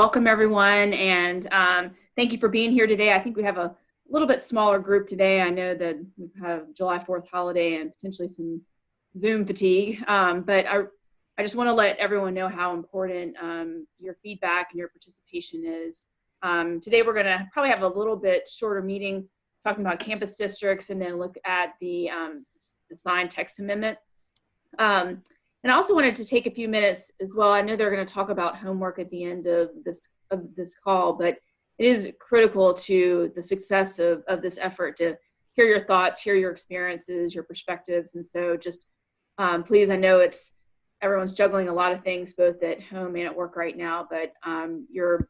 Welcome everyone, and thank you for being here today. I think we have a little bit smaller group today. I know that we have July 4th holiday and potentially some Zoom fatigue, but I just want to let everyone know how important your feedback and your participation is. Today we're going to probably have a little bit shorter meeting talking about campus districts and then look at the signed text amendment. And I also wanted to take a few minutes as well. I know they're going to talk about homework at the end of this call, but it is critical to the success of this effort to hear your thoughts, hear your experiences, your perspectives. And so just please, I know everyone's juggling a lot of things both at home and at work right now, but your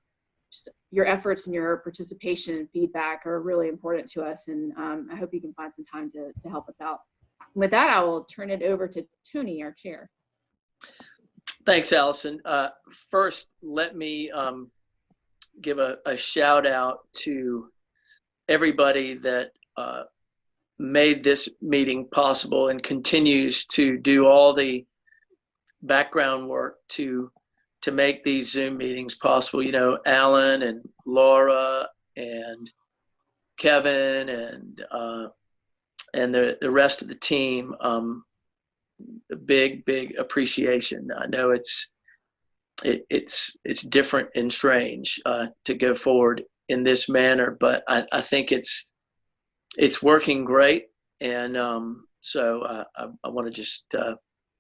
efforts and your participation and feedback are really important to us. And I hope you can find some time to help us out. With that, I will turn it over to Tony, our chair. Thanks, Allison. First, let me give a shout out to everybody that made this meeting possible and continues to do all the background work to make these Zoom meetings possible. You know, Alan and Laura and Kevin and the rest of the team. A big appreciation. I know it's different and strange to go forward in this manner, but I think it's working great, and so I want to just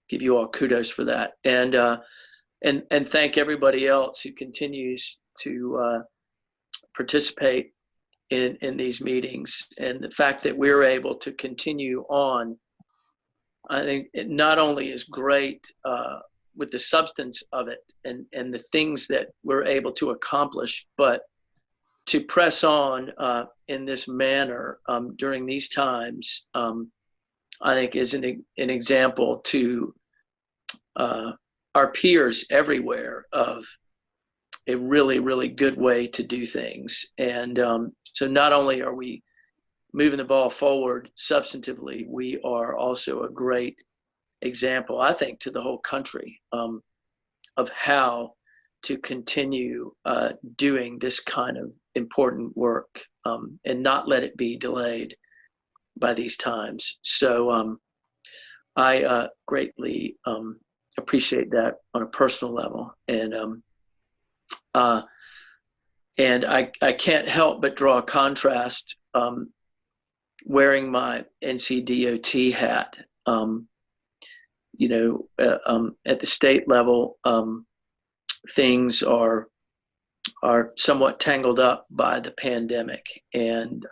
give you all kudos for that, and thank everybody else who continues to participate in these meetings, and the fact that we're able to continue on. I think it not only is great with the substance of it and the things that we're able to accomplish, but to press on in this manner during these times, I think is an example to our peers everywhere of a really good way to do things. And so not only are we moving the ball forward substantively, we are also a great example, I think, to the whole country of how to continue doing this kind of important work and not let it be delayed by these times. So I greatly appreciate that on a personal level, and I can't help but draw a contrast wearing my NCDOT hat. You know, at the state level, things are somewhat tangled up by the pandemic, and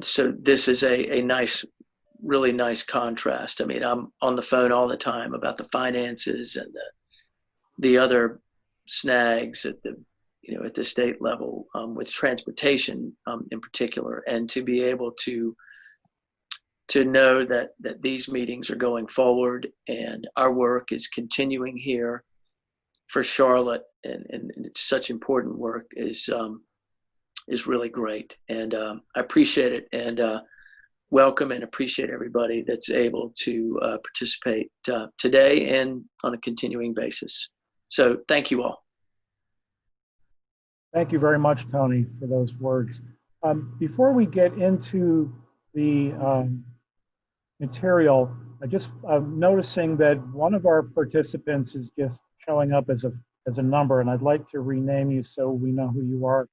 so this is a really nice contrast. I mean, I'm on the phone all the time about the finances and the other snags at the state level with transportation in particular, and to be able to know that these meetings are going forward and our work is continuing here for Charlotte, and it's such important work is really great, and I appreciate it, and welcome and appreciate everybody that's able to participate today and on a continuing basis. So thank you all. Thank you very much, Tony, for those words. Before we get into the material, I just noticing that one of our participants is just showing up as a number, and I'd like to rename you so we know who you are.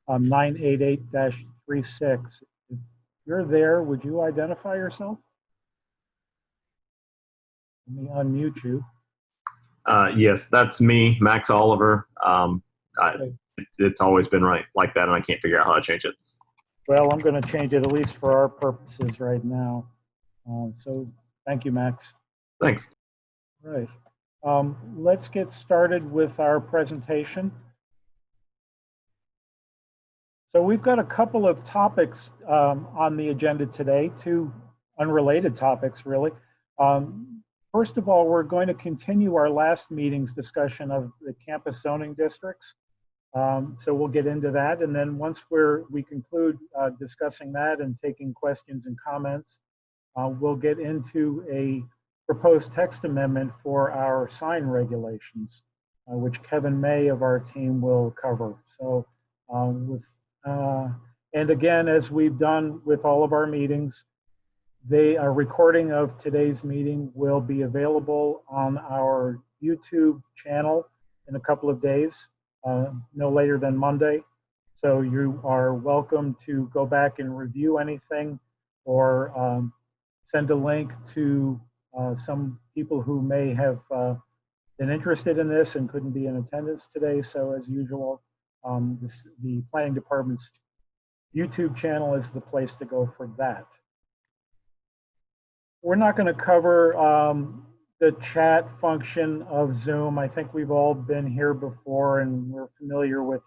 988-36. If you're there, would you identify yourself? Let me unmute you. Yes, that's me, Max Oliver. Okay. It's always been right like that, and I can't figure out how to change it. Well, I'm going to change it, at least for our purposes right now. So thank you, Max. Thanks. All right. Let's get started with our presentation. So we've got a couple of topics on the agenda today, two unrelated topics, really. First of all, we're going to continue our last meeting's discussion of the campus zoning districts. So we'll get into that, and then once we conclude discussing that and taking questions and comments, we'll get into a proposed text amendment for our sign regulations. which Kevin May of our team will cover. So and again, as we've done with all of our meetings, a recording of today's meeting will be available on our YouTube channel in a couple of days, no later than Monday. So you are welcome to go back and review anything, or send a link to some people who may have been interested in this and couldn't be in attendance today. So as usual, the planning department's YouTube channel is the place to go for that. We're not going to cover the chat function of Zoom. I think we've all been here before and we're familiar with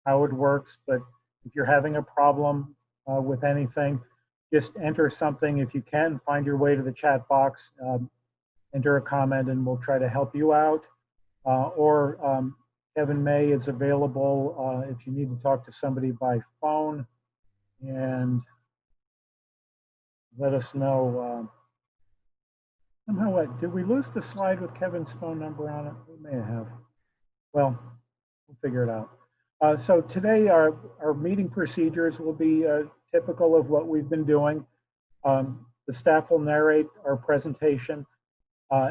how it works. But if you're having a problem with anything, just enter something. If you can, find your way to the chat box, enter a comment, and we'll try to help you out. Or Kevin May is available if you need to talk to somebody by phone, and let us know. Somehow, did we lose the slide with Kevin's phone number on it? We may have. Well, we'll figure it out. So today, our meeting procedures will be typical of what we've been doing. The staff will narrate our presentation.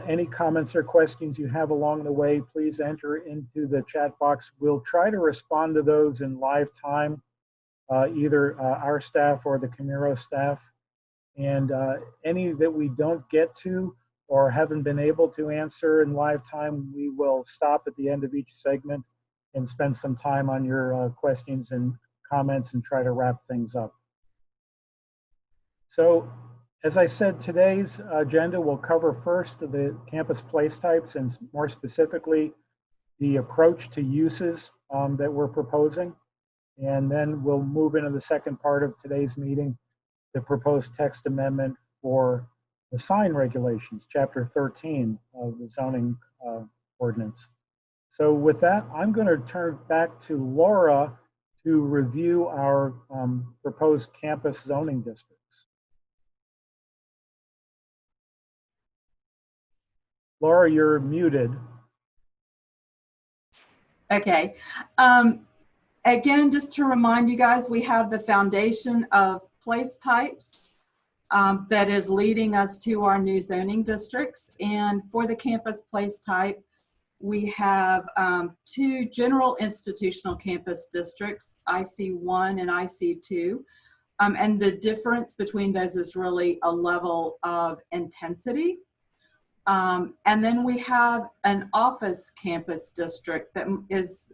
Any comments or questions you have along the way, please enter into the chat box. We'll try to respond to those in live time, either our staff or the Camiro staff. And any that we don't get to or haven't been able to answer in live time, we will stop at the end of each segment and spend some time on your questions and comments and try to wrap things up. So, as I said, today's agenda will cover first the campus place types, and more specifically, the approach to uses that we're proposing. And then we'll move into the second part of today's meeting, the proposed text amendment for the sign regulations, Chapter 13 of the zoning ordinance. So with that, I'm going to turn back to Laura to review our proposed campus zoning districts. Laura, you're muted. Okay. Again, just to remind you guys, we have the foundation of place types that is leading us to our new zoning districts. And for the campus place type, we have 2 general institutional campus districts, IC1 and IC2. And the difference between those is really a level of intensity. And then we have an office campus district that is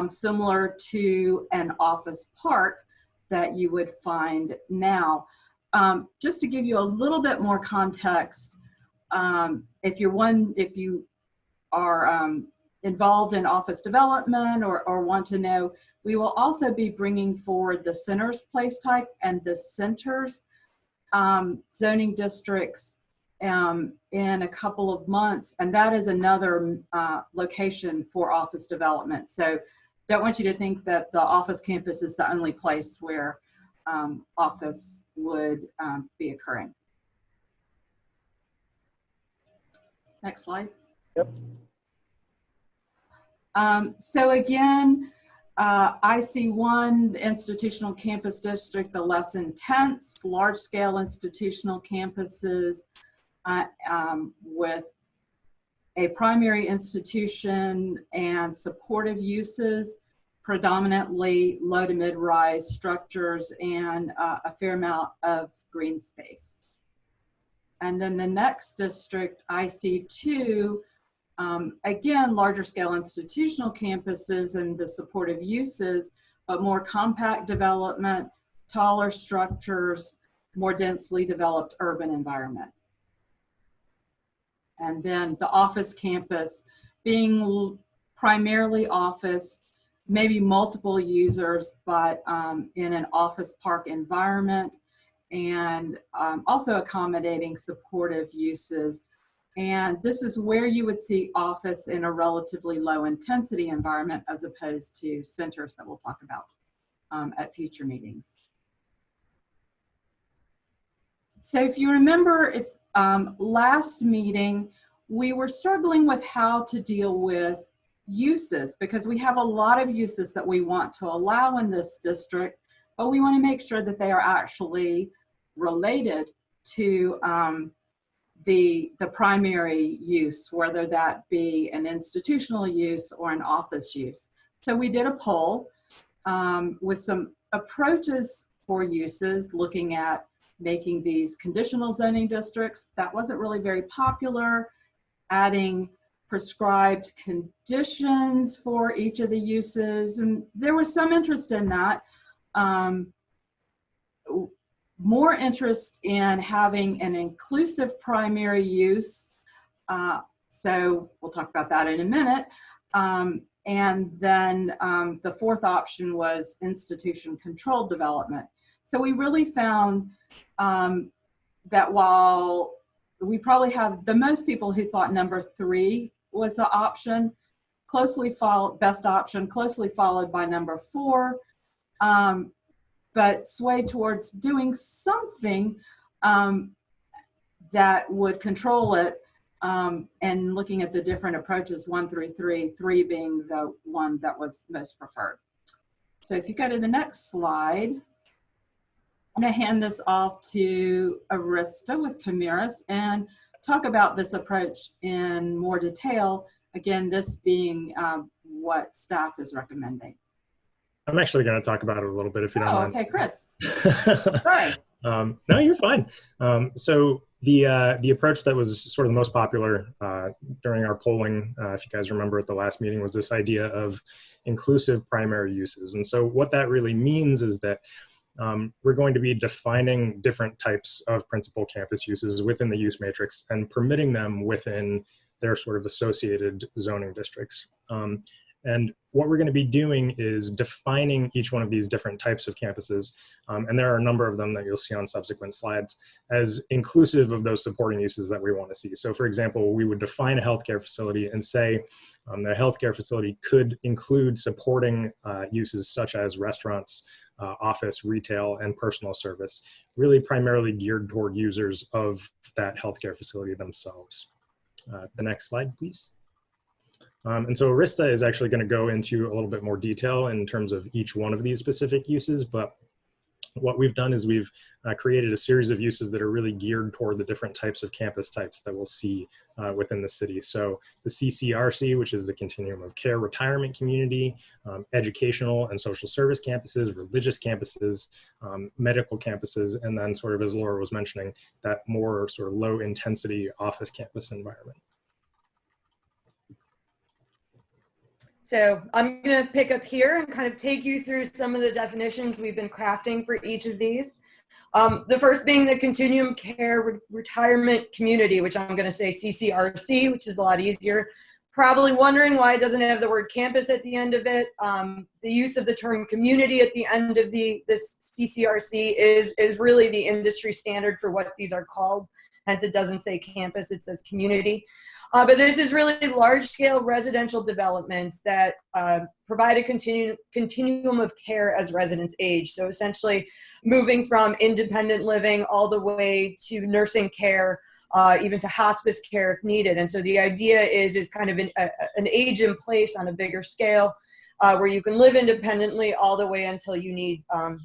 similar to an office park that you would find now. Just to give you a little bit more context, if you are involved in office development or want to know, we will also be bringing forward the centers place type and the centers zoning districts in a couple of months, and that is another location for office development. So don't want you to think that the office campus is the only place where office would be occurring. Next slide. Yep. So again, IC1, the institutional campus district, the less intense, large-scale institutional campuses with a primary institution and supportive uses, predominantly low to mid-rise structures, and a fair amount of green space. And then the next district, IC2, again, larger scale institutional campuses and the supportive uses, but more compact development, taller structures, more densely developed urban environment. And then the office campus being primarily office, maybe multiple users, but in an office park environment, and also accommodating supportive uses. And this is where you would see office in a relatively low intensity environment as opposed to centers that we'll talk about at future meetings. So if you remember, if last meeting, we were struggling with how to deal with uses, because we have a lot of uses that we want to allow in this district, but we want to make sure that they are actually related to the primary use, whether that be an institutional use or an office use. So we did a poll with some approaches for uses, looking at making these conditional zoning districts. That wasn't really very popular. Adding prescribed conditions for each of the uses, and there was some interest in that. More interest in having an inclusive primary use. So we'll talk about that in a minute. And then the fourth option was institution controlled development. So we really found that while we probably have the most people who thought number 3 was the option, best option, closely followed by number 4, but sway towards doing something that would control it, and looking at the different approaches, 1 through 3, 3 being the one that was most preferred. So if you go to the next slide, I'm going to hand this off to Arista with Camiris and talk about this approach in more detail. Again, this being what staff is recommending. I'm actually going to talk about it a little bit if you don't mind. Okay, Chris. Sorry. No, you're fine. So the approach that was sort of the most popular during our polling, if you guys remember at the last meeting, was this idea of inclusive primary uses. And so what that really means is that we're going to be defining different types of principal campus uses within the use matrix and permitting them within their sort of associated zoning districts. And what we're going to be doing is defining each one of these different types of campuses, and there are a number of them that you'll see on subsequent slides, as inclusive of those supporting uses that we want to see. So for example, we would define a healthcare facility and say that a healthcare facility could include supporting uses such as restaurants, office, retail, and personal service, really primarily geared toward users of that healthcare facility themselves. The next slide, please. And so Arista is actually going to go into a little bit more detail in terms of each one of these specific uses, but what we've done is we've created a series of uses that are really geared toward the different types of campus types that we'll see within the city. So the CCRC, which is the Continuum of Care Retirement Community, educational and social service campuses, religious campuses, medical campuses, and then sort of, as Laura was mentioning, that more sort of low intensity office campus environment. So I'm going to pick up here and kind of take you through some of the definitions we've been crafting for each of these. The first being the Continuum Care Retirement Community, which I'm going to say CCRC, which is a lot easier. Probably wondering why it doesn't have the word campus at the end of it. The use of the term community at the end of this CCRC is really the industry standard for what these are called. Hence, it doesn't say campus, it says community. But this is really large-scale residential developments that provide a continuum of care as residents age. So essentially moving from independent living all the way to nursing care, even to hospice care if needed. And so the idea is kind of an age in place on a bigger scale where you can live independently all the way until you need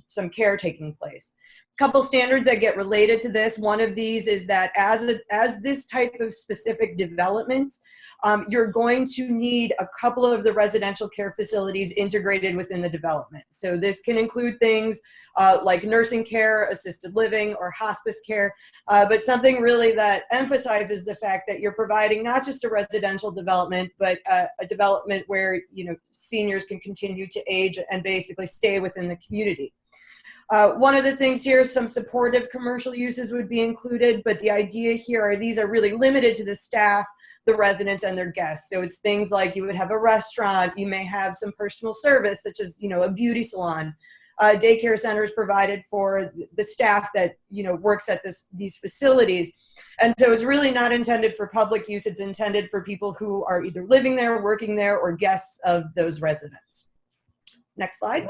some care taking place. Couple standards that get related to this. One of these is that as this type of specific development, you're going to need a couple of the residential care facilities integrated within the development. So this can include things like nursing care, assisted living, or hospice care, but something really that emphasizes the fact that you're providing not just a residential development, but a development where seniors can continue to age and basically stay within the community. One of the things here, some supportive commercial uses would be included, but the idea here these are really limited to the staff, the residents, and their guests. So it's things like you would have a restaurant, you may have some personal service, such as a beauty salon, daycare centers provided for the staff that works at these facilities. And so it's really not intended for public use, it's intended for people who are either living there, working there, or guests of those residents. Next slide.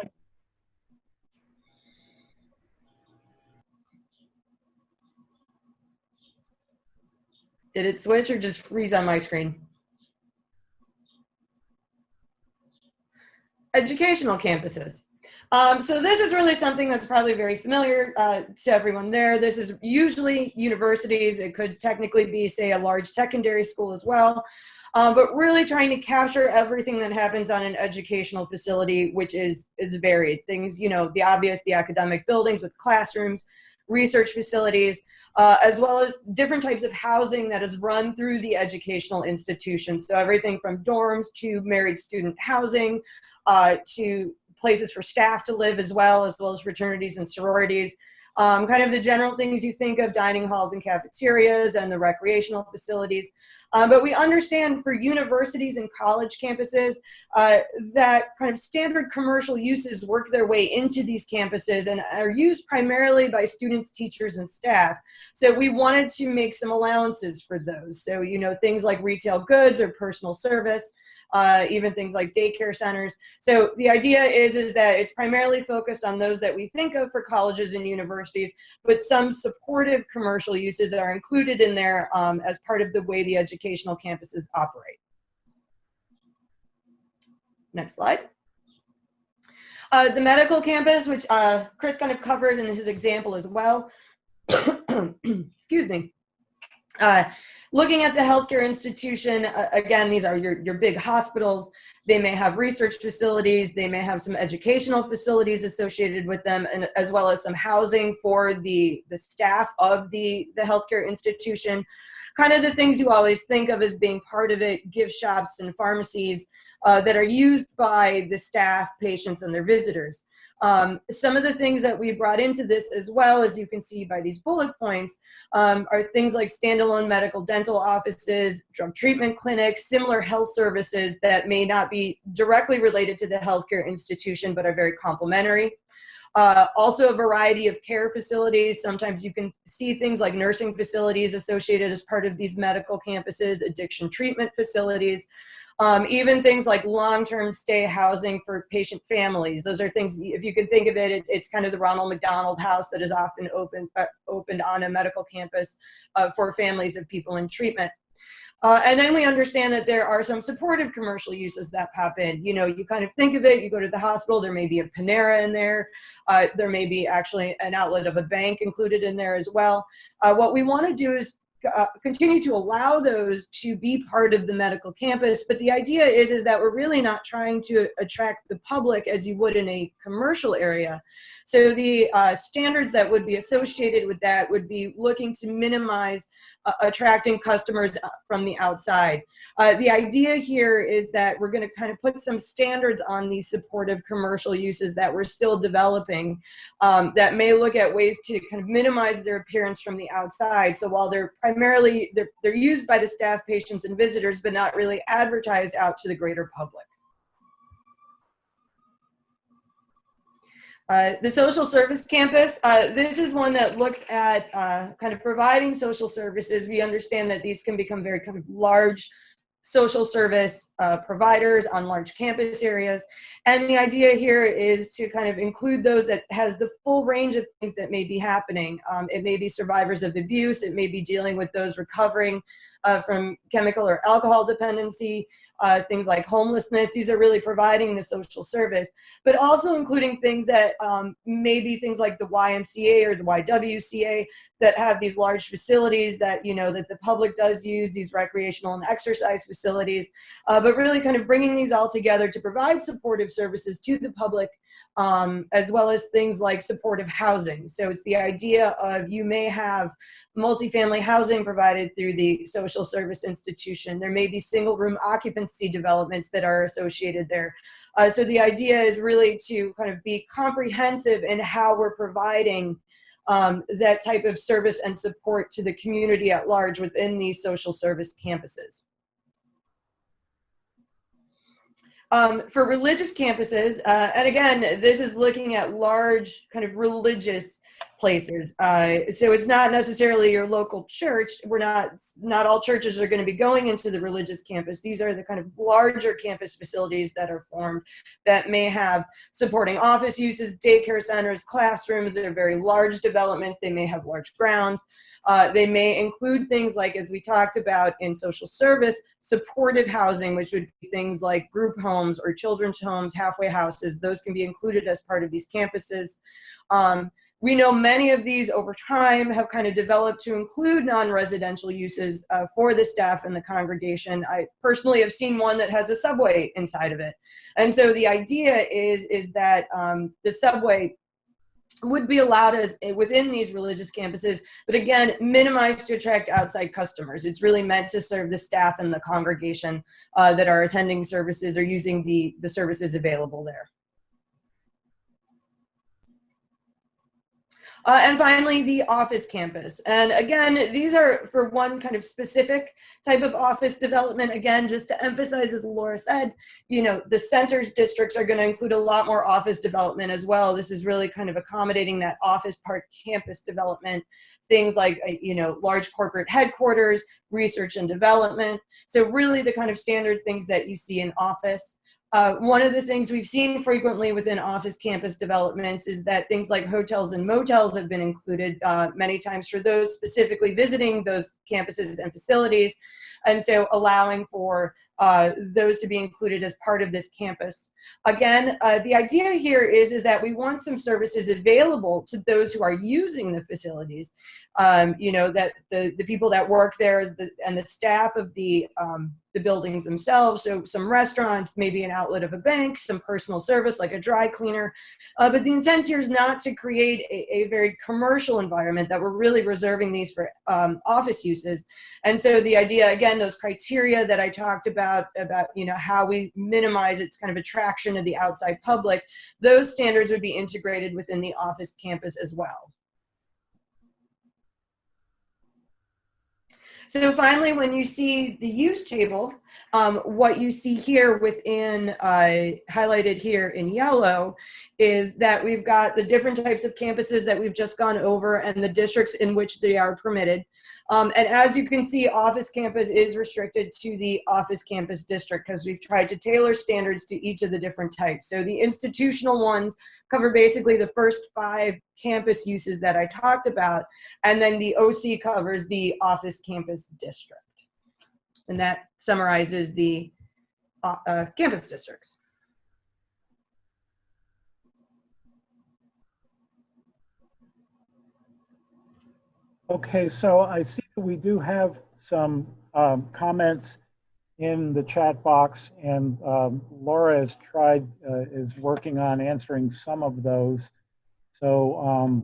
Did it switch or just freeze on my screen? educational campuses. So this is really something that's probably very familiar to everyone there. This is usually universities. It could technically be, say, a large secondary school as well. But really trying to capture everything that happens on an educational facility, which is varied. Things, you know, the obvious, the academic buildings with classrooms, research facilities, as well as different types of housing that is run through the educational institution. So everything from dorms to married student housing, to places for staff to live as well as fraternities and sororities. Kind of the general things you think of, dining halls and cafeterias and the recreational facilities. But we understand for universities and college campuses that kind of standard commercial uses work their way into these campuses and are used primarily by students, teachers, and staff. So we wanted to make some allowances for those. So, you know, things like retail goods or personal service, even things like daycare centers. So the idea is that it's primarily focused on those that we think of for colleges and universities, but some supportive commercial uses are included in there as part of the way the educational campuses operate. Next slide. The medical campus, which Chris kind of covered in his example as well. Excuse me. Looking at the healthcare institution, again, these are your big hospitals. They may have research facilities. They may have some educational facilities associated with them, and as well as some housing for the staff of the healthcare institution. Kind of the things you always think of as being part of it, gift shops and pharmacies that are used by the staff, patients, and their visitors. Some of the things that we brought into this as well, as you can see by these bullet points, are things like standalone medical dental offices, drug treatment clinics, similar health services that may not be directly related to the healthcare institution, but are very complementary. Also a variety of care facilities. Sometimes you can see things like nursing facilities associated as part of these medical campuses, addiction treatment facilities, even things like long-term stay housing for patient families. Those are things, if you can think of it, it's kind of the Ronald McDonald House that is often opened on a medical campus for families of people in treatment. And then we understand that there are some supportive commercial uses that pop in. You know, you kind of think of it, you go to the hospital, there may be a Panera in there. There may be actually an outlet of a bank included in there as well. What we want to do is continue to allow those to be part of the medical campus. But the idea is that we're really not trying to attract the public as you would in a commercial area. So the standards that would be associated with that would be looking to minimize attracting customers from the outside. The idea here is that we're going to kind of put some standards on these supportive commercial uses that we're still developing that may look at ways to kind of minimize their appearance from the outside. So while they're primarily, they're used by the staff, patients, and visitors, but not really advertised out to the greater public. The social service campus, this is one that looks at kind of providing social services. We understand that these can become very kind of large social service providers on large campus areas. And the idea here is to kind of include those that has the full range of things that may be happening. It may be survivors of abuse. It may be dealing with those recovering from chemical or alcohol dependency, things like homelessness. These are really providing the social service, but also including things that may be things like the YMCA or the YWCA that have these large facilities that, you know, that the public does use, these recreational and exercise facilities, but really kind of bringing these all together to provide supportive services to the public, as well as things like supportive housing. So it's the idea of, you may have multifamily housing provided through the social service institution. There may be single room occupancy developments that are associated there. So the idea is really to kind of be comprehensive in how we're providing that type of service and support to the community at large within these social service campuses. For religious campuses, and again, this is looking at large kind of religious places. So it's not necessarily your local church. Not all churches are going to be going into the religious campus. These are the kind of larger campus facilities that are formed that may have supporting office uses, daycare centers, classrooms. They're very large developments. They may have large grounds. They may include things like, as we talked about in social service, supportive housing, which would be things like group homes or children's homes, halfway houses. Those can be included as part of these campuses. We know many of these over time have kind of developed to include non-residential uses for the staff and the congregation. I personally have seen one that has a subway inside of it. And so the idea is that the subway would be allowed as within these religious campuses, but again, minimized to attract outside customers. It's really meant to serve the staff and the congregation that are attending services or using the services available there. And finally, the office campus. And again, these are for one kind of specific type of office development. Again, just to emphasize, as Laura said, you know, the centers districts are going to include a lot more office development as well. This is really kind of accommodating that office part campus development, things like, you know, large corporate headquarters, research and development. So really the kind of standard things that you see in office. One of the things we've seen frequently within office campus developments is that things like hotels and motels have been included many times for those specifically visiting those campuses and facilities. And so allowing for those to be included as part of this campus. Again, the idea here is that we want some services available to those who are using the facilities. You know, that the people that work there and the staff of the buildings themselves. So some restaurants, maybe an outlet of a bank, some personal service like a dry cleaner. But the intent here is not to create a very commercial environment, that we're really reserving these for office uses. And so the idea, again, those criteria that I talked about, you know, how we minimize its kind of attraction of the outside public, those standards would be integrated within the office campus as well. So finally, when you see the use table, what you see here within, highlighted here in yellow, is that we've got the different types of campuses that we've just gone over and the districts in which they are permitted. And as you can see, office campus is restricted to the office campus district because we've tried to tailor standards to each of the different types. So the institutional ones cover basically the first 5 campus uses that I talked about, and then the OC covers the office campus district. And that summarizes the campus districts. Okay, so I see that we do have some comments in the chat box, and Laura is working on answering some of those. So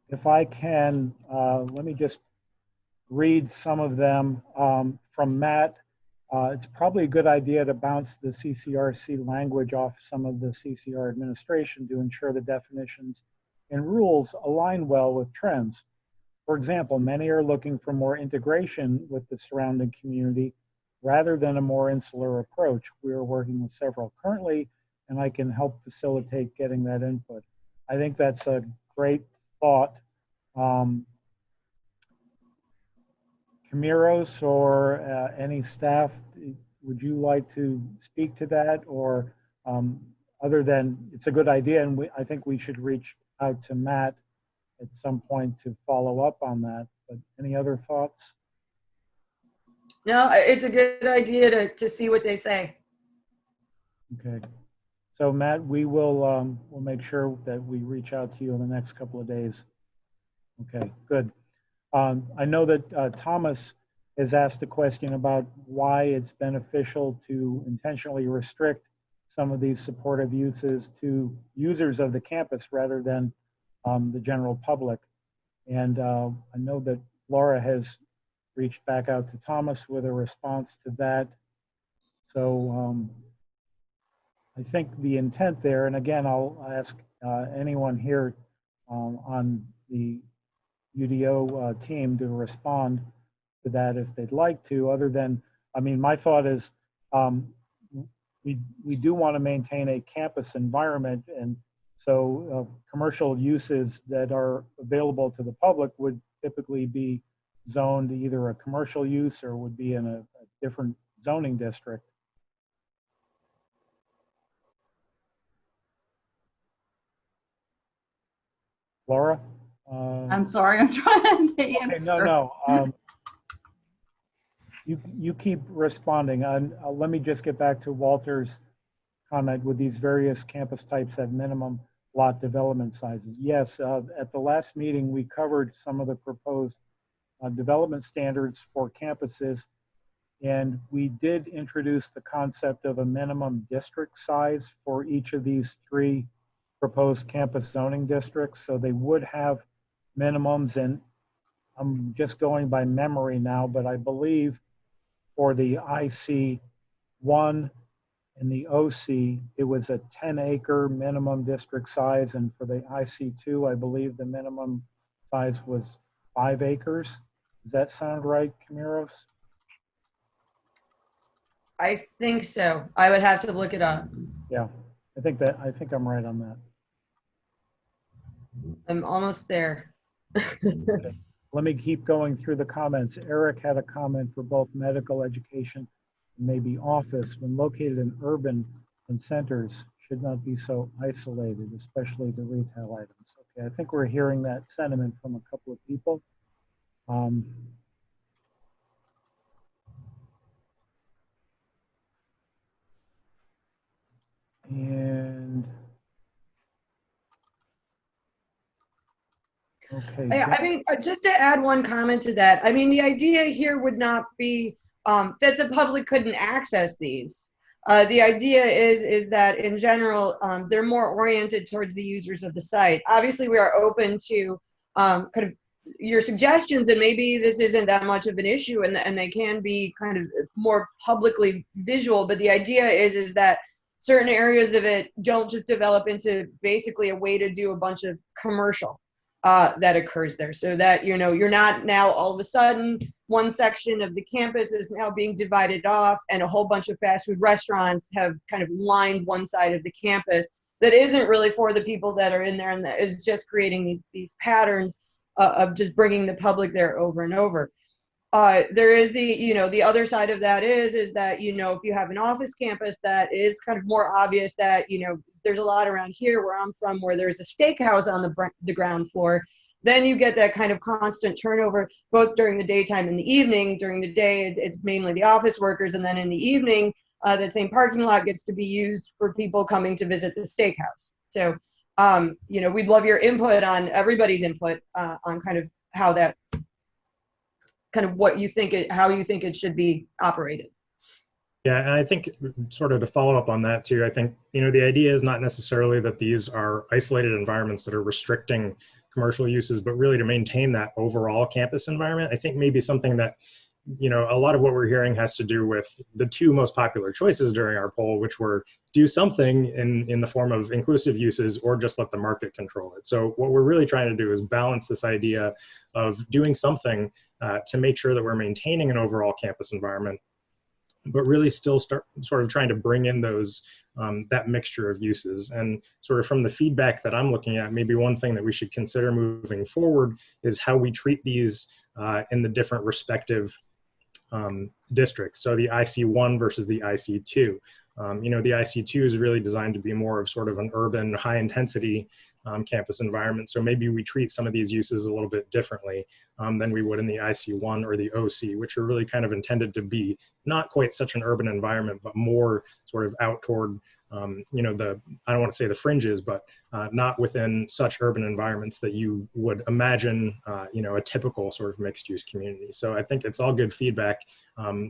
if I can, let me just read some of them from Matt. It's probably a good idea to bounce the CCRC language off some of the CCR administration to ensure the definitions and rules align well with trends. For example, many are looking for more integration with the surrounding community rather than a more insular approach. We are working with several currently, and I can help facilitate getting that input. I think that's a great thought. Camiros or any staff, would you like to speak to that? Or other than, it's a good idea, and I think we should reach out to Matt at some point to follow up on that. But any other thoughts? No, it's a good idea to see what they say. Okay. So Matt, we will we'll make sure that we reach out to you in the next couple of days. Okay, good. I know that Thomas has asked a question about why it's beneficial to intentionally restrict some of these supportive uses to users of the campus rather than the general public. And I know that Laura has reached back out to Thomas with a response to that. So I think the intent there, and again, I'll ask anyone here on the UDO team to respond to that if they'd like to, other than, I mean, my thought is we do want to maintain a campus environment, and So commercial uses that are available to the public would typically be zoned either a commercial use or would be in a different zoning district. Laura? I'm sorry, I'm trying to answer. Okay, no. You keep responding. Let me just get back to Walter's comment with these various campus types at minimum lot development sizes. Yes, at the last meeting, we covered some of the proposed development standards for campuses, and we did introduce the concept of a minimum district size for each of these 3 proposed campus zoning districts. So they would have minimums, and I'm just going by memory now, but I believe for the IC1 and the OC, it was a 10-acre minimum district size, and for the IC2, I believe the minimum size was 5 acres. Does that sound right, Camiros? I think so. I would have to look it up. Yeah, I think I'm right on that. I'm almost there. Let me keep going through the comments. Eric had a comment for both medical education and maybe office. When located in urban and centers, should not be so isolated, especially the retail items. Okay, I think we're hearing that sentiment from a couple of people. And okay. I mean, just to add one comment to that, I mean, the idea here would not be that the public couldn't access these. The idea is that in general, they're more oriented towards the users of the site. Obviously, we are open to kind of your suggestions, and maybe this isn't that much of an issue, and they can be kind of more publicly visual. But the idea is that certain areas of it don't just develop into basically a way to do a bunch of commercial that occurs there, so that, you know, you're not now all of a sudden one section of the campus is now being divided off and a whole bunch of fast food restaurants have kind of lined one side of the campus that isn't really for the people that are in there, and that is just creating these patterns of just bringing the public there over and over. There is the other side of that is that, you know, if you have an office campus that is kind of more obvious that, you know, there's a lot around here where I'm from where there's a steakhouse on the ground floor, then you get that kind of constant turnover both during the daytime and the evening. During the day, it's mainly the office workers, and then in the evening, that same parking lot gets to be used for people coming to visit the steakhouse. So, you know, we'd love your input on everybody's input on kind of how that, kind of what you think how you think it should be operated. Yeah, and I think sort of to follow up on that too, I think, you know, the idea is not necessarily that these are isolated environments that are restricting commercial uses, but really to maintain that overall campus environment. I think maybe something that, you know, a lot of what we're hearing has to do with the 2 most popular choices during our poll, which were do something in the form of inclusive uses or just let the market control it. So what we're really trying to do is balance this idea of doing something to make sure that we're maintaining an overall campus environment, but really still start sort of trying to bring in those that mixture of uses. And sort of from the feedback that I'm looking at, maybe one thing that we should consider moving forward is how we treat these in the different respective districts. So the IC1 versus the IC2. You know, the IC2 is really designed to be more of sort of an urban, high intensity campus environment. So maybe we treat some of these uses a little bit differently than we would in the IC1 or the OC, which are really kind of intended to be not quite such an urban environment, but more sort of out toward, you know, I don't want to say the fringes, but not within such urban environments that you would imagine, you know, a typical sort of mixed use community. So I think it's all good feedback.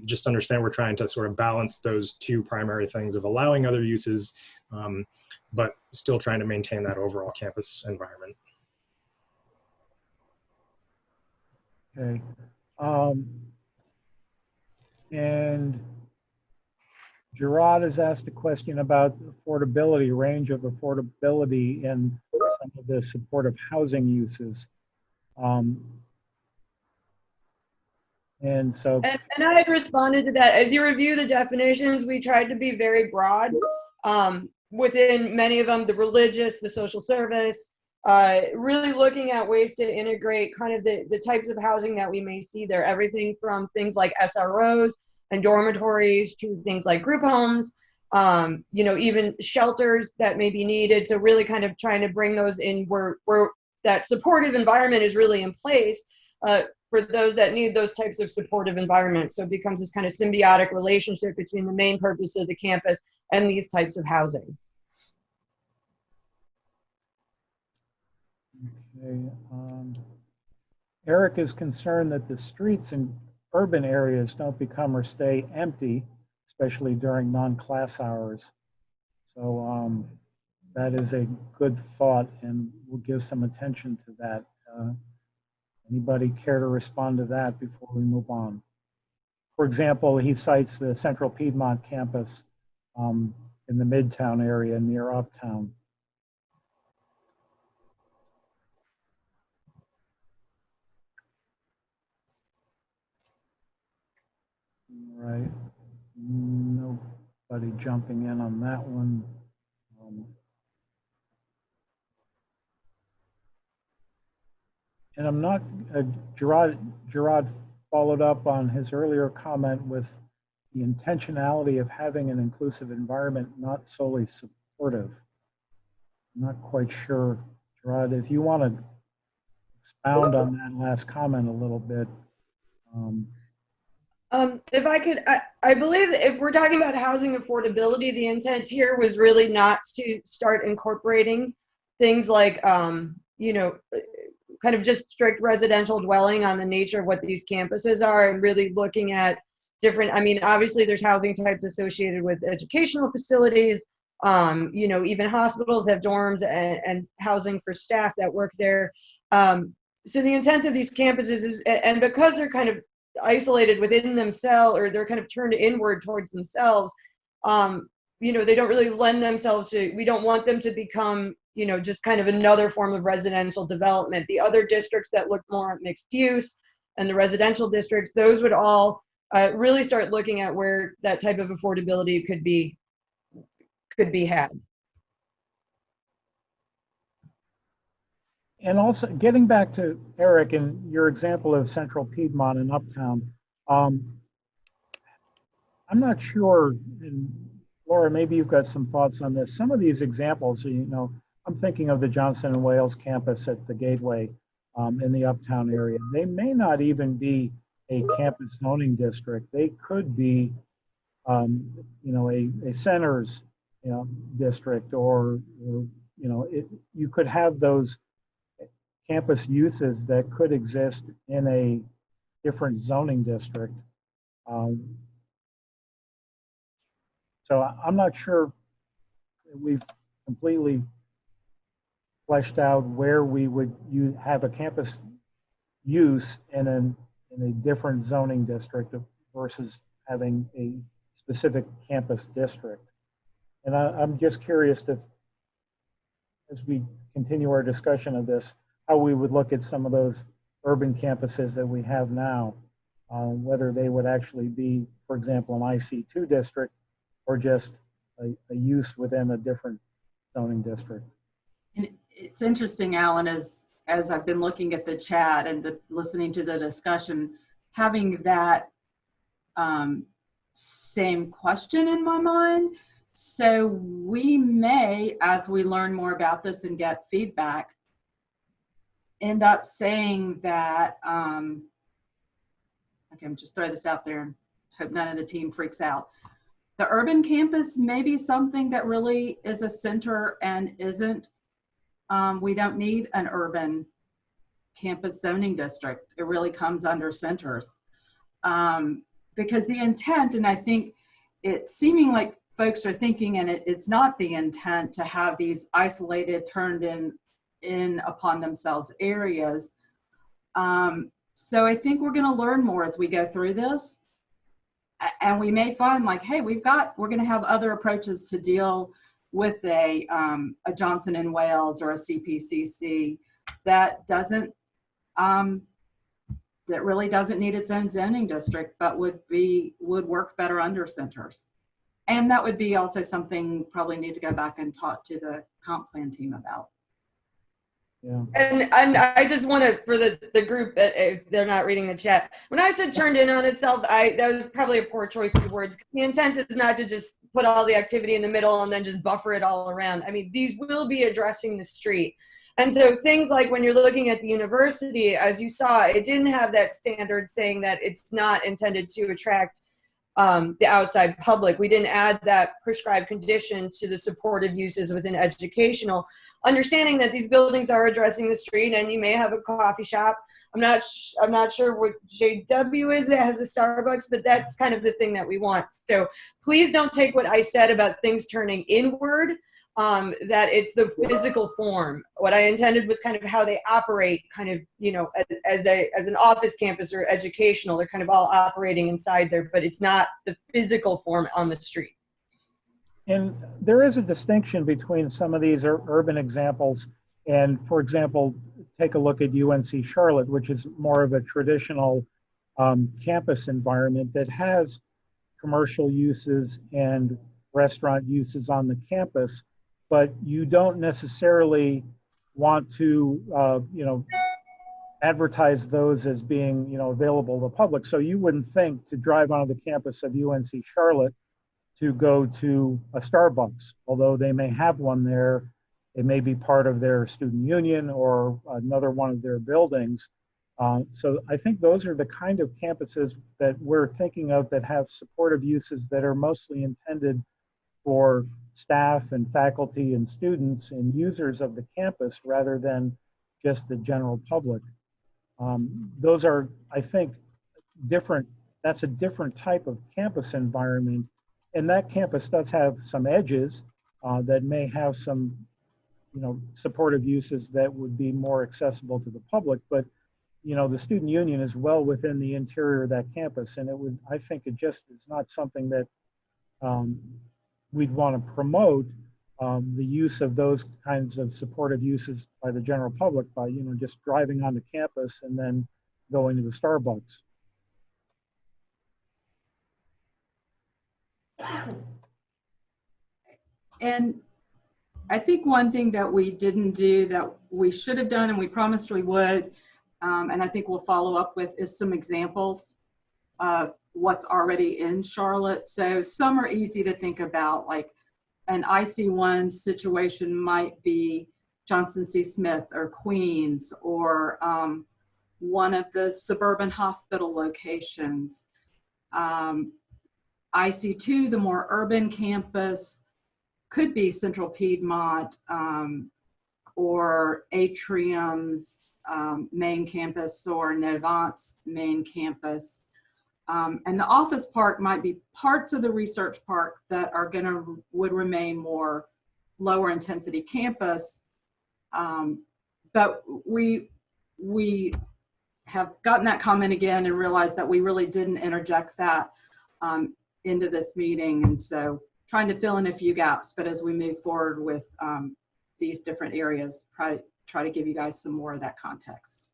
Just understand we're trying to sort of balance those 2 primary things of allowing other uses, but still trying to maintain that overall campus environment. Okay. And Gerard has asked a question about affordability, range of affordability in some of the supportive housing uses. And so. And I had responded to that. As you review the definitions, we tried to be very broad. within many of them, the religious, the social service, really looking at ways to integrate kind of the types of housing that we may see there. Everything from things like SROs and dormitories to things like group homes, even shelters that may be needed. So really kind of trying to bring those in where that supportive environment is really in place for those that need those types of supportive environments. So it becomes this kind of symbiotic relationship between the main purpose of the campus and these types of housing. Okay. Eric is concerned that the streets in urban areas don't become or stay empty, especially during non-class hours. So that is a good thought, and we'll give some attention to that. Anybody care to respond to that before we move on? For example, he cites the Central Piedmont campus in the Midtown area near Uptown. Right. Nobody jumping in on that one. And I'm not, Gerard followed up on his earlier comment with the intentionality of having an inclusive environment, not solely supportive. I'm not quite sure, Gerard, if you want to expound on that last comment a little bit. If I could, I believe that if we're talking about housing affordability, the intent here was really not to start incorporating things like, kind of just strict residential dwelling on the nature of what these campuses are, and really looking at different, obviously there's housing types associated with educational facilities, even hospitals have dorms and housing for staff that work there. So the intent of these campuses is, and because they're kind of isolated within themselves, or they're kind of turned inward towards themselves, they don't really lend themselves to, we don't want them to become, just kind of another form of residential development. The other districts that look more at mixed use and the residential districts, those would all really start looking at where that type of affordability could be had. And also, getting back to Eric and your example of Central Piedmont and Uptown, I'm not sure, and Laura, maybe you've got some thoughts on this. Some of these examples, I'm thinking of the Johnson & Wales campus at the Gateway in the Uptown area. They may not even be a campus zoning district. They could be, a centers, district, or you could have those campus uses that could exist in a different zoning district. So I'm not sure we've completely fleshed out where we would have a campus use in a different zoning district versus having a specific campus district. And I'm just curious if, as we continue our discussion of this, how we would look at some of those urban campuses that we have now, whether they would actually be, for example, an IC2 district or just a use within a different zoning district. And it's interesting, Alan, as I've been looking at the chat and listening to the discussion, having that same question in my mind. So we may, as we learn more about this and get feedback, end up saying that, okay, I'm just throw this out there and hope none of the team freaks out. The urban campus may be something that really is a center and isn't, we don't need an urban campus zoning district. It really comes under centers. Because the intent, and I think it's seeming like folks are thinking, and it's not the intent to have these isolated, turned in upon themselves areas. So I think we're going to learn more as we go through this, and we may find like, hey, we're going to have other approaches to deal with a Johnson & Wales or a CPCC that doesn't, that really doesn't need its own zoning district, but would work better under centers. And that would be also something probably need to go back and talk to the comp plan team about. Yeah. And I just want to, for the group, if they're not reading the chat, when I said turned in on itself, that was probably a poor choice of words. The intent is not to just put all the activity in the middle and then just buffer it all around. I mean, these will be addressing the street. And so things like when you're looking at the university, as you saw, it didn't have that standard saying that it's not intended to attract the outside public. We didn't add that prescribed condition to the supportive uses within educational, understanding that these buildings are addressing the street, and you may have a coffee shop. I'm not sure what JW is that has a Starbucks, but that's kind of the thing that we want. So please don't take what I said about things turning inward, that it's the physical form. What I intended was kind of how they operate, kind of, you know, as an office campus or educational. They're kind of all operating inside there, but it's not the physical form on the street. And there is a distinction between some of these urban examples and, for example, take a look at UNC Charlotte, which is more of a traditional campus environment that has commercial uses and restaurant uses on the campus, but you don't necessarily want to, you know, advertise those as being, you know, available to the public. So you wouldn't think to drive onto the campus of UNC Charlotte to go to a Starbucks, although they may have one there. It may be part of their student union or another one of their buildings. So I think those are the kind of campuses that we're thinking of that have supportive uses that are mostly intended for staff and faculty and students and users of the campus rather than just the general public. Those are, I think, different. That's a different type of campus environment. And that campus does have some edges that may have some, you know, supportive uses that would be more accessible to the public. But, you know, the student union is well within the interior of that campus, and it would, I think, it just is not something that we'd want to promote the use of those kinds of supportive uses by the general public by, you know, just driving onto campus and then going to the Starbucks. And I think one thing that we didn't do that we should have done and we promised we would, and I think we'll follow up with, is some examples of what's already in Charlotte. So some are easy to think about, like an IC1 situation might be Johnson C. Smith or Queens, or one of the suburban hospital locations. IC2, the more urban campus, could be Central Piedmont or Atrium's main campus or Novant's main campus. And the office park might be parts of the research park that are would remain more lower intensity campus. But we have gotten that comment again and realized that we really didn't interject that into this meeting. And so trying to fill in a few gaps, but as we move forward with these different areas, try to give you guys some more of that context.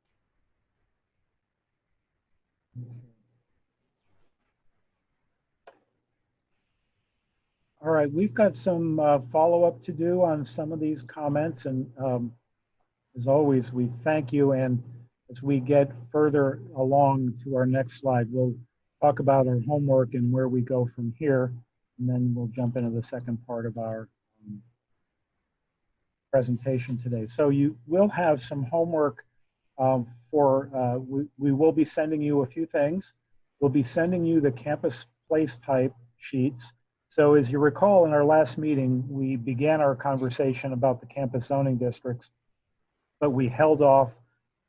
All right, we've got some follow-up to do on some of these comments, and as always, we thank you. And as we get further along to our next slide, we'll talk about our homework and where we go from here, and then we'll jump into the second part of our presentation today. So you will have some homework we will be sending you a few things. We'll be sending you the campus place type sheets. So as you recall, in our last meeting, we began our conversation about the campus zoning districts, but we held off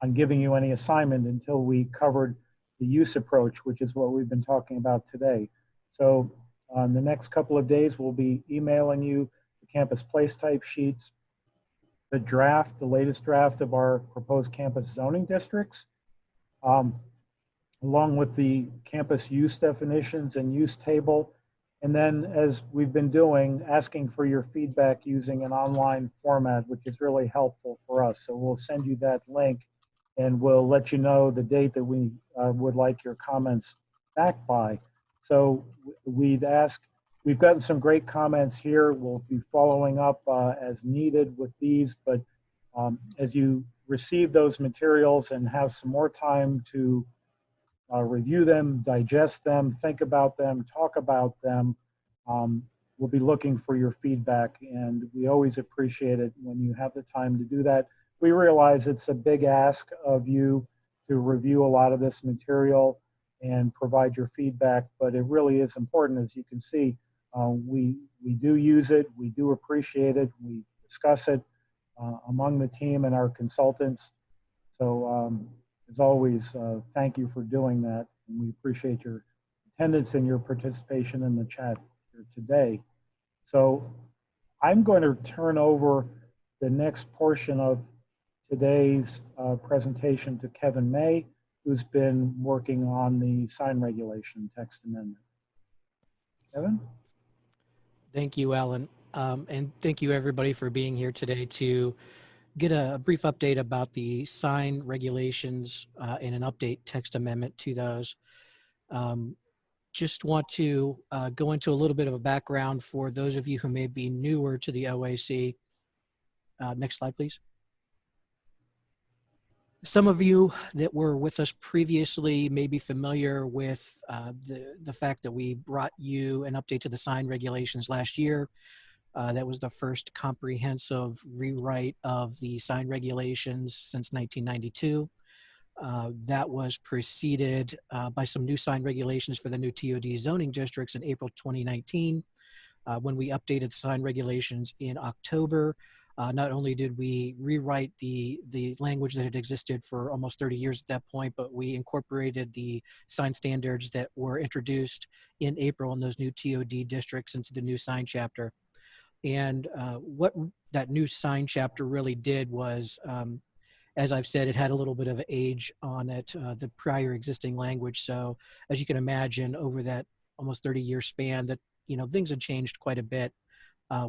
on giving you any assignment until we covered the use approach, which is what we've been talking about today. So on the next couple of days, we'll be emailing you the campus place type sheets, the draft, the latest draft of our proposed campus zoning districts, along with the campus use definitions and use table. And then, as we've been doing, asking for your feedback using an online format, which is really helpful for us. So we'll send you that link, and we'll let you know the date that we would like your comments back by. So we'd ask, we've gotten some great comments here. We'll be following up as needed with these, but as you receive those materials and have some more time to review them, digest them, think about them, talk about them, we'll be looking for your feedback, and we always appreciate it when you have the time to do that. We realize it's a big ask of you to review a lot of this material and provide your feedback, but it really is important. As you can see, we do use it, we do appreciate it, we discuss it among the team and our consultants. So as always, thank you for doing that, and we appreciate your attendance and your participation in the chat here today. So I'm going to turn over the next portion of today's presentation to Kevin May, who's been working on the sign regulation text amendment. Kevin? Thank you, Alan. And thank you everybody for being here today to get a brief update about the sign regulations and an update text amendment to those. Just want to go into a little bit of a background for those of you who may be newer to the OAC. Next slide, please. Some of you that were with us previously may be familiar with the fact that we brought you an update to the sign regulations last year. That was the first comprehensive rewrite of the sign regulations since 1992. That was preceded by some new sign regulations for the new TOD zoning districts in April 2019. When we updated the sign regulations in October, not only did we rewrite the language that had existed for almost 30 years at that point, but we incorporated the sign standards that were introduced in April in those new TOD districts into the new sign chapter. And what that new sign chapter really did was, as I've said, it had a little bit of age on it, the prior existing language. So as you can imagine, over that almost 30-year span, that things had changed quite a bit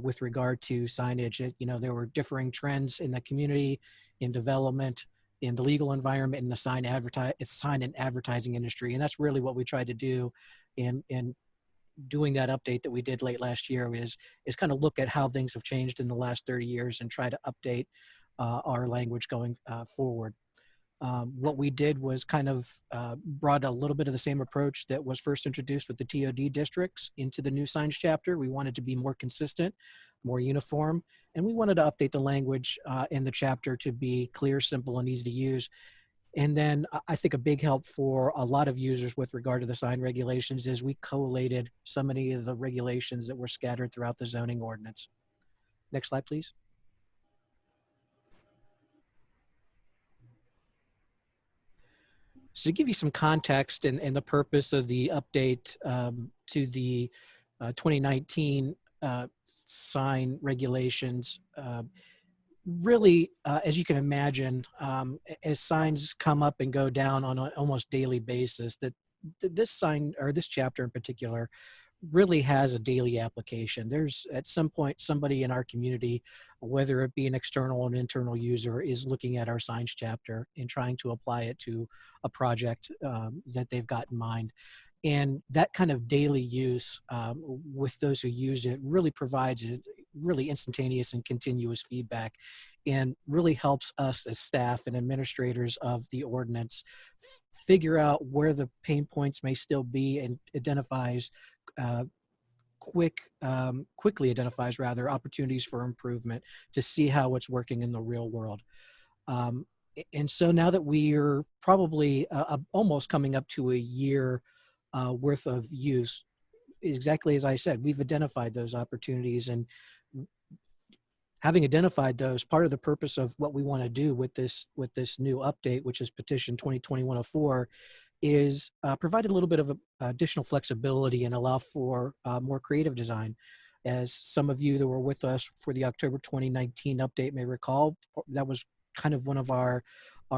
with regard to signage. There were differing trends in the community, in development, in the legal environment, in the sign and advertising industry, and that's really what we tried to do in doing that update that we did late last year. Is kind of look at how things have changed in the last 30 years and try to update our language going forward. What we did was kind of brought a little bit of the same approach that was first introduced with the TOD districts into the new signs chapter. We wanted to be more consistent, more uniform, and we wanted to update the language in the chapter to be clear, simple, and easy to use. And then I think a big help for a lot of users with regard to the sign regulations is we collated so many of the regulations that were scattered throughout the zoning ordinance. Next slide, please. So to give you some context and the purpose of the update to the 2019 sign regulations, really, as you can imagine, as signs come up and go down on an almost daily basis, that this sign, or this chapter in particular, really has a daily application. There's at some point somebody in our community, whether it be an external or an internal user, is looking at our signs chapter and trying to apply it to a project that they've got in mind. And that kind of daily use with those who use it really provides a really instantaneous and continuous feedback, and really helps us as staff and administrators of the ordinance figure out where the pain points may still be, and identifies quickly identifies rather opportunities for improvement to see how it's working in the real world. And so now that we're probably almost coming up to a year worth of use, exactly as I said, we've identified those opportunities, and having identified those, part of the purpose of what we want to do with this new update, which is Petition 2020-104, is provide a little bit of additional flexibility and allow for more creative design. As some of you that were with us for the October 2019 update may recall, that was kind of one of our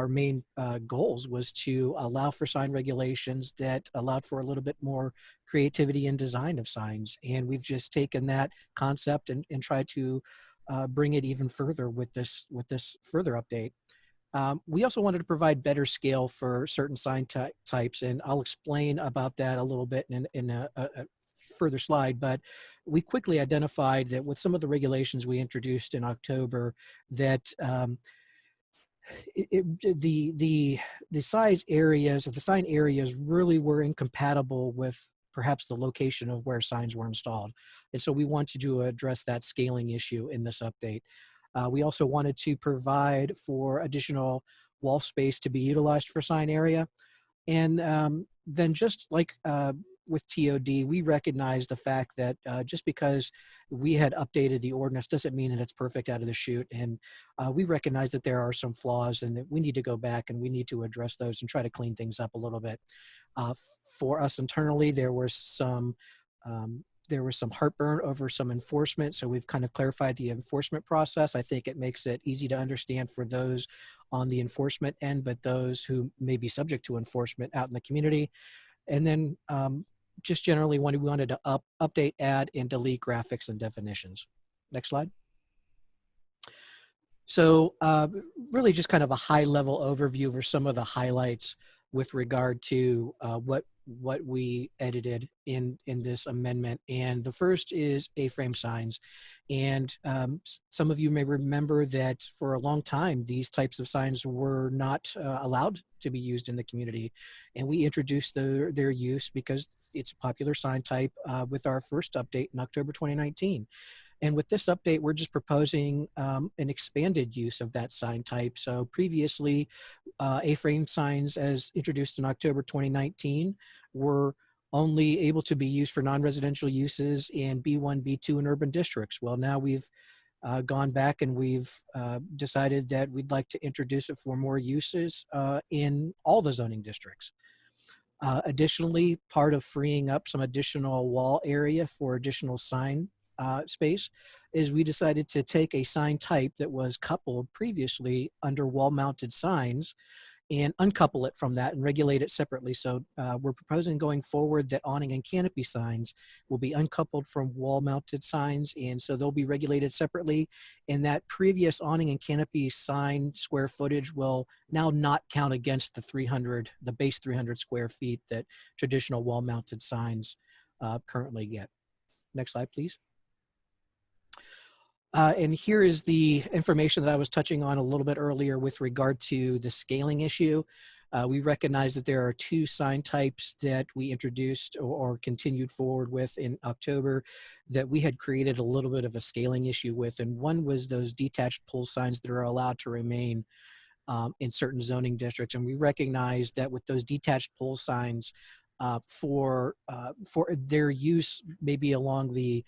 main goals, was to allow for sign regulations that allowed for a little bit more creativity and design of signs. And we've just taken that concept and tried to bring it even further with this further update. We also wanted to provide better scale for certain sign types, and I'll explain about that a little bit in a further slide, but we quickly identified that with some of the regulations we introduced in October, that the size areas or the sign areas really were incompatible with perhaps the location of where signs were installed. And so we wanted to address that scaling issue in this update. We also wanted to provide for additional wall space to be utilized for sign area. And then just like with TOD, we recognize the fact that just because we had updated the ordinance doesn't mean that it's perfect out of the chute. And we recognize that there are some flaws and that we need to go back and we need to address those and try to clean things up a little bit. For us internally, there was some heartburn over some enforcement. So we've kind of clarified the enforcement process. I think it makes it easy to understand for those on the enforcement end, but those who may be subject to enforcement out in the community. And then just generally we wanted to update, add, and delete graphics and definitions. Next slide. So really just kind of a high level overview over some of the highlights with regard to what we edited in this amendment. And the first is A-frame signs. And some of you may remember that for a long time, these types of signs were not allowed to be used in the community. And we introduced their use because it's a popular sign type with our first update in October 2019. And with this update, we're just proposing an expanded use of that sign type. So previously, A-frame signs as introduced in October 2019 were only able to be used for non-residential uses in B1, B2, and urban districts. Well, now we've gone back and we've decided that we'd like to introduce it for more uses in all the zoning districts. Additionally, part of freeing up some additional wall area for additional sign space is we decided to take a sign type that was coupled previously under wall-mounted signs and uncouple it from that and regulate it separately. So we're proposing going forward that awning and canopy signs will be uncoupled from wall-mounted signs, and so they'll be regulated separately. And that previous awning and canopy sign square footage will now not count against the base 300 square feet that traditional wall-mounted signs currently get. Next slide, please. And here is the information that I was touching on a little bit earlier with regard to the scaling issue. We recognize that there are two sign types that we introduced or continued forward with in October that we had created a little bit of a scaling issue with. And one was those detached pole signs that are allowed to remain in certain zoning districts. And we recognize that with those detached pole signs for their use maybe along the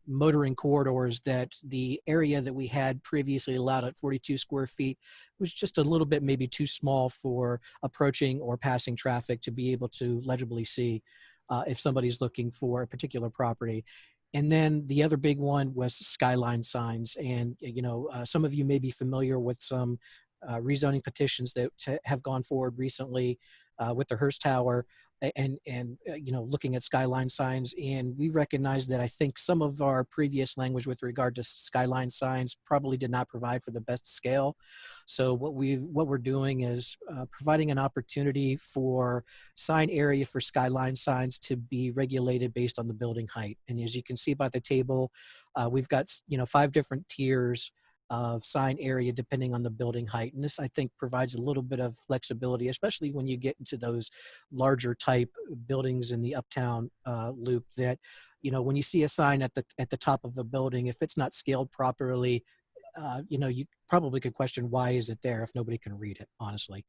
motoring corridors, that the area that we had previously allowed at 42 square feet was just a little bit maybe too small for approaching or passing traffic to be able to legibly see if somebody's looking for a particular property. And then the other big one was Skyline signs. And, some of you may be familiar with some rezoning petitions that have gone forward recently with the Hearst Tower and looking at Skyline signs. And we recognize that I think some of our previous language with regard to Skyline signs probably did not provide for the best scale. So what we're doing is providing an opportunity for sign area for Skyline signs to be regulated based on the building height. And as you can see by the table, we've got 5 different tiers of sign area depending on the building height. And this, I think, provides a little bit of flexibility, especially when you get into those larger type buildings in the uptown loop, that, when you see a sign at the top of the building, if it's not scaled properly, you probably could question why is it there if nobody can read it, honestly.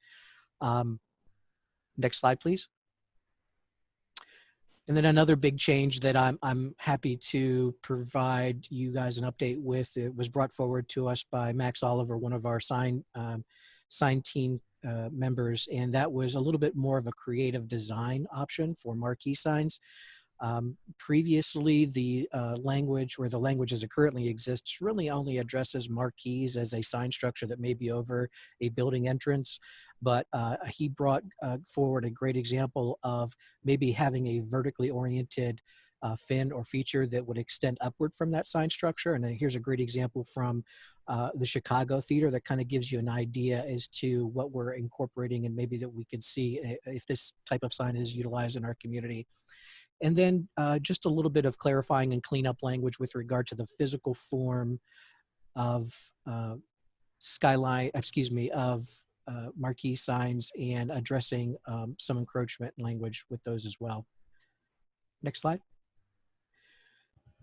Next slide, please. And then another big change that I'm happy to provide you guys an update with, it was brought forward to us by Max Oliver, one of our sign team members, and that was a little bit more of a creative design option for marquee signs. Previously, the language as it currently exists really only addresses marquees as a sign structure that may be over a building entrance, but he brought forward a great example of maybe having a vertically oriented fin or feature that would extend upward from that sign structure. And then here's a great example from the Chicago Theater that kind of gives you an idea as to what we're incorporating and maybe that we could see if this type of sign is utilized in our community. And then just a little bit of clarifying and cleanup language with regard to the physical form of Skyline, excuse me, of marquee signs, and addressing some encroachment language with those as well. Next slide.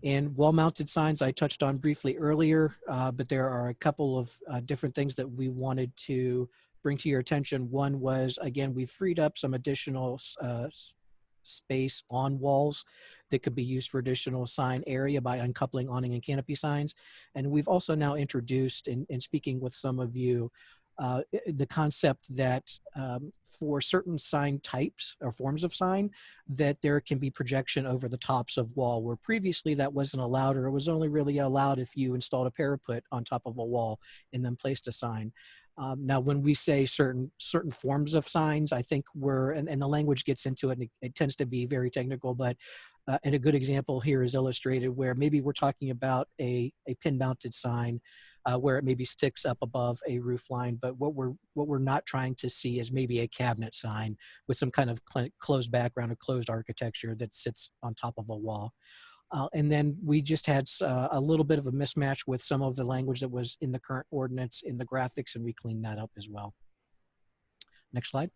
And wall-mounted signs I touched on briefly earlier, but there are a couple of different things that we wanted to bring to your attention. One was, again, we freed up some additional space on walls that could be used for additional sign area by uncoupling awning and canopy signs. And we've also now introduced, in speaking with some of you, the concept that for certain sign types or forms of sign, that there can be projection over the tops of wall, where previously that wasn't allowed, or it was only really allowed if you installed a parapet on top of a wall and then placed a sign. Now, when we say certain forms of signs, I think and the language gets into it, and it tends to be very technical, but and a good example here is illustrated where maybe we're talking about a pin-mounted sign where it maybe sticks up above a roof line, but what we're not trying to see is maybe a cabinet sign with some kind of closed background or closed architecture that sits on top of a wall. And then we just had a little bit of a mismatch with some of the language that was in the current ordinance in the graphics, and we cleaned that up as well. Next slide.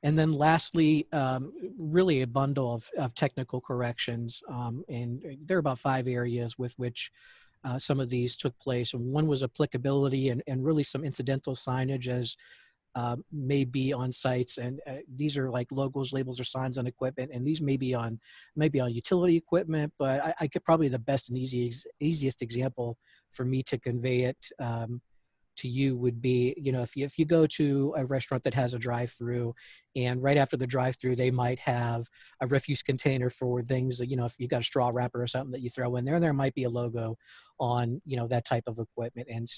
And then lastly, really a bundle of technical corrections. And there are about 5 areas with which some of these took place. And one was applicability and really some incidental signage as may be on sites, and these are like logos, labels, or signs on equipment, and these may be on utility equipment. But I could probably the best and easiest example for me to convey it to you would be, you know, if you go to a restaurant that has a drive-through, and right after the drive-through they might have a refuse container for things that, you know, if you got a straw wrapper or something that you throw in there, and there might be a logo on, you know, that type of equipment. And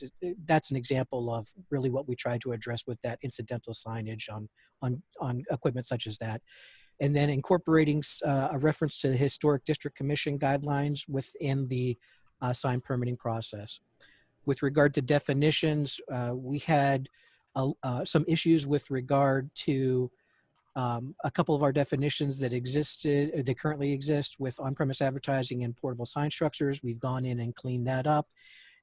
that's an example of really what we try to address with that incidental signage on equipment such as that. And then incorporating a reference to the Historic District Commission guidelines within the sign permitting process. With regard to definitions, we had some issues with regard to a couple of our definitions that currently exist with on-premise advertising and portable sign structures. We've gone in and cleaned that up.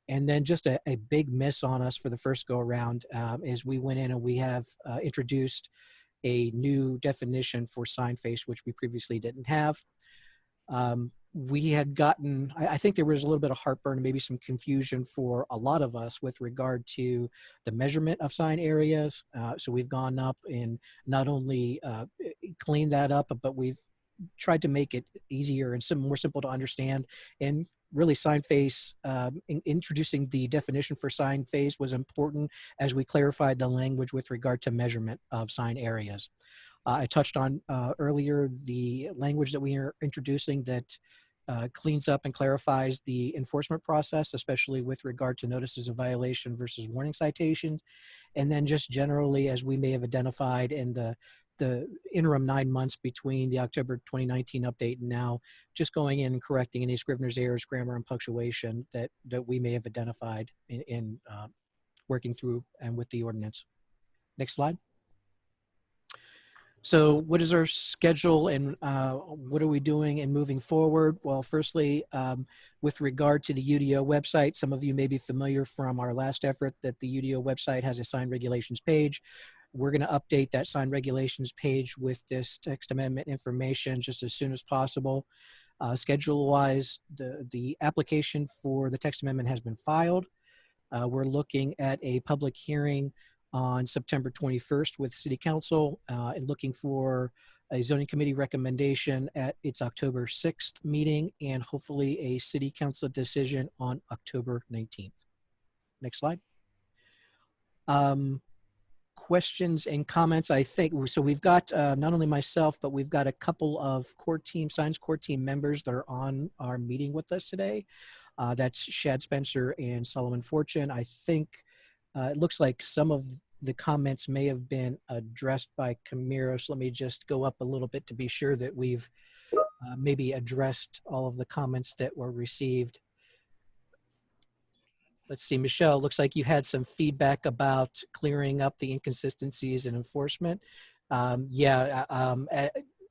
And then just a big miss on us for the first go around is we went in and we have introduced a new definition for sign face, which we previously didn't have. We had gotten, I think there was a little bit of heartburn and maybe some confusion for a lot of us with regard to the measurement of sign areas. So we've gone up and not only cleaned that up, but we've tried to make it easier and more simple to understand. And really sign face, introducing the definition for sign face was important as we clarified the language with regard to measurement of sign areas. I touched on earlier the language that we are introducing that cleans up and clarifies the enforcement process, especially with regard to notices of violation versus warning citations. And then just generally, as we may have identified in the interim 9 months between the October 2019 update and now, just going in and correcting any Scrivener's errors, grammar, and punctuation that we may have identified in working through and with the ordinance. Next slide. So what is our schedule and what are we doing and moving forward? Well, firstly, with regard to the UDO website, some of you may be familiar from our last effort that the UDO website has a sign regulations page. We're going to update that sign regulations page with this text amendment information just as soon as possible. Schedule-wise, the application for the text amendment has been filed. We're looking at a public hearing on September 21st with City Council and looking for a zoning committee recommendation at its October 6th meeting and hopefully a City Council decision on October 19th. Next slide. Questions and comments, I think. So we've got not only myself, but we've got a couple of signs core team members that are on our meeting with us today. That's Shad Spencer and Solomon Fortune. I think it looks like some of the comments may have been addressed by Camiro. So let me just go up a little bit to be sure that we've maybe addressed all of the comments that were received. Let's see, Michelle, looks like you had some feedback about clearing up the inconsistencies in enforcement.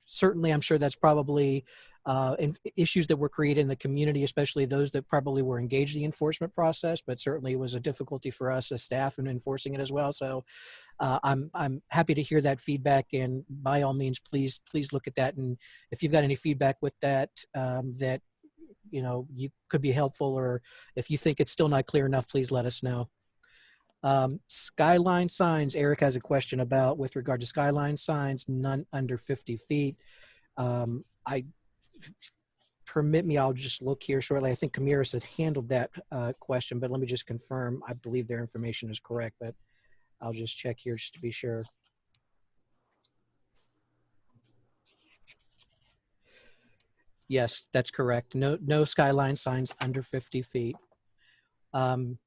certainly, I'm sure that's probably issues that were created in the community, especially those that probably were engaged in the enforcement process, but certainly it was a difficulty for us as staff in enforcing it as well. So I'm happy to hear that feedback, and by all means, please look at that. And if you've got any feedback with that, that you could be helpful, or if you think it's still not clear enough, please let us know. Skyline signs, Eric has a question about with regard to Skyline signs, none under 50 feet. Permit me, I'll just look here shortly. I think Camiris had handled that question, but let me just confirm. I believe their information is correct, but I'll just check here just to be sure. Yes, that's correct. No Skyline signs under 50 feet. Let's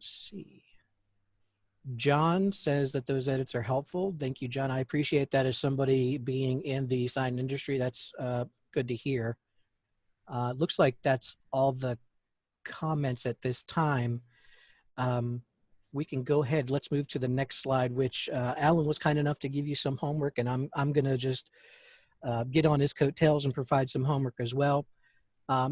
see. John says that those edits are helpful. Thank you, John. I appreciate that as somebody being in the sign industry. That's good to hear. Looks like that's all the comments at this time. We can go ahead. Let's move to the next slide, which Alan was kind enough to give you some homework, and I'm going to just get on his coattails and provide some homework as well.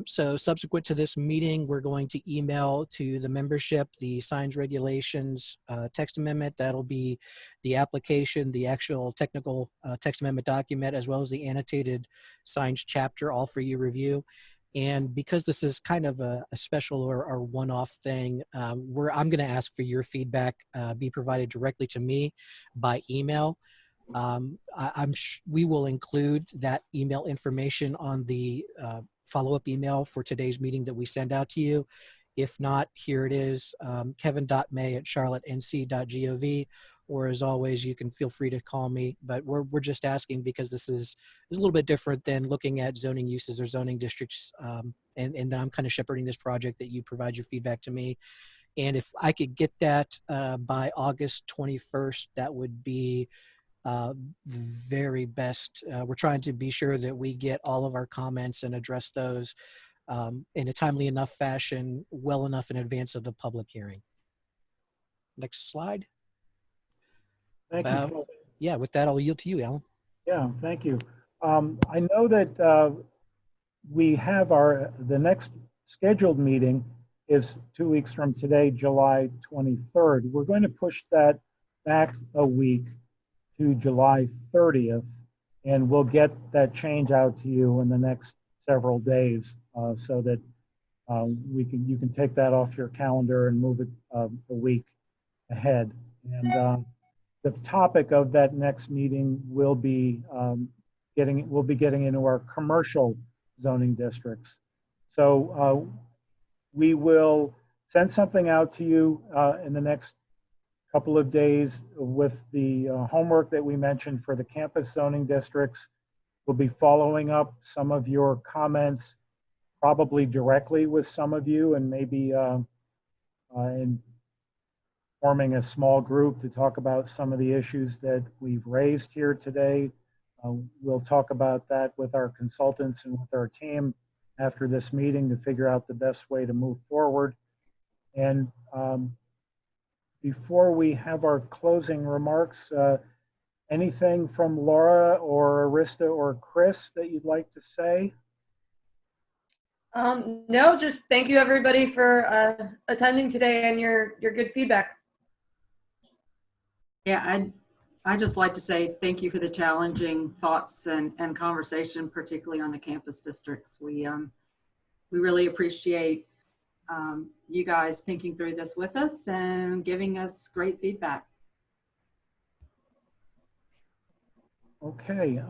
So subsequent to this meeting, we're going to email to the membership the signs regulations text amendment. That'll be the application, the actual technical text amendment document, as well as the annotated signs chapter, all for your review. And because this is kind of a special or one-off thing, I'm going to ask for your feedback be provided directly to me by email. We will include that email information on the follow-up email for today's meeting that we send out to you. If not, here it is, kevin.may@charlottenc.gov, or as always, you can feel free to call me. But we're just asking because this is a little bit different than looking at zoning uses or zoning districts, and then I'm kind of shepherding this project that you provide your feedback to me. And if I could get that by August 21st, that would be very best. We're trying to be sure that we get all of our comments and address those in a timely enough fashion, well enough in advance of the public hearing. Next slide. Thank you. Yeah, with that, I'll yield to you, Alan. Yeah, thank you. I know that we have the next scheduled meeting is 2 weeks from today, July 23rd. We're going to push that back a week to July 30th, and we'll get that change out to you in the next several days so that you can take that off your calendar and move it a week ahead. And the topic of that next meeting will be we'll be getting into our commercial zoning districts. So we will send something out to you in the next couple of days with the homework that we mentioned for the campus zoning districts. We'll be following up some of your comments, probably directly with some of you, and maybe in forming a small group to talk about some of the issues that we've raised here today. We'll talk about that with our consultants and with our team after this meeting to figure out the best way to move forward. And before we have our closing remarks, anything from Laura or Arista or Chris that you'd like to say? No, just thank you everybody for attending today and your good feedback. Yeah, I'd just like to say thank you for the challenging thoughts and conversation, particularly on the campus districts. We really appreciate you guys thinking through this with us and giving us great feedback. Okay,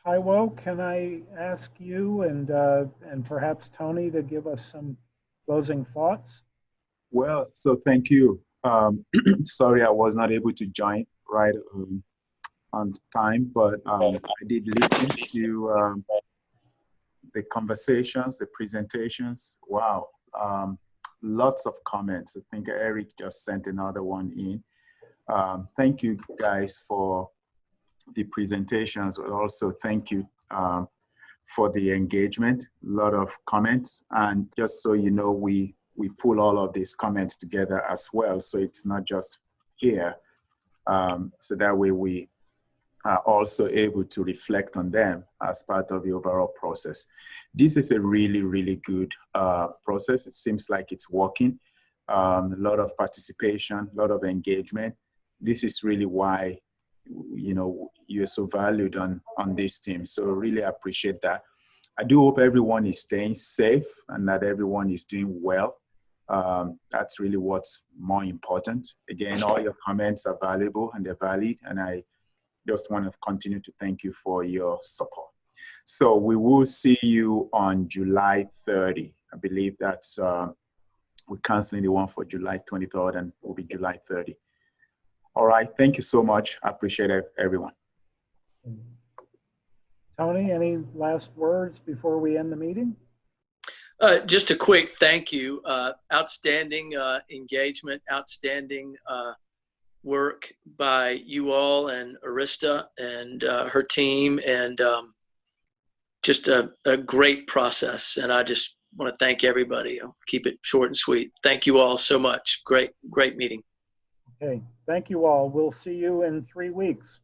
Taiwo, can I ask you and perhaps Tony to give us some closing thoughts? Well, so thank you. Sorry I was not able to join right on time, but I did listen to the conversations, the presentations. Wow, lots of comments. I think Eric just sent another one in. Thank you guys for the presentations, but also thank you for the engagement. A lot of comments, and just so you know, we pull all of these comments together as well, so it's not just here. So that way we are also able to reflect on them as part of the overall process. This is a really, really good process. It seems like it's working. A lot of participation, a lot of engagement. This is really why, you know, you're so valued on this team. So really appreciate that. I do hope everyone is staying safe and that everyone is doing well. That's really what's more important. Again, all your comments are valuable and they're valid, and I just want to continue to thank you for your support. So we will see you on July 30. I believe that's, we're canceling the one for July 23rd and it will be July 30. All right, thank you so much. I appreciate it, everyone. Tony, any last words before we end the meeting? Just a quick thank you. Outstanding engagement, outstanding work by you all and Arista and her team, and just a great process. And I just want to thank everybody. I'll keep it short and sweet. Thank you all so much. Great meeting. Okay, thank you all. We'll see you in 3 weeks.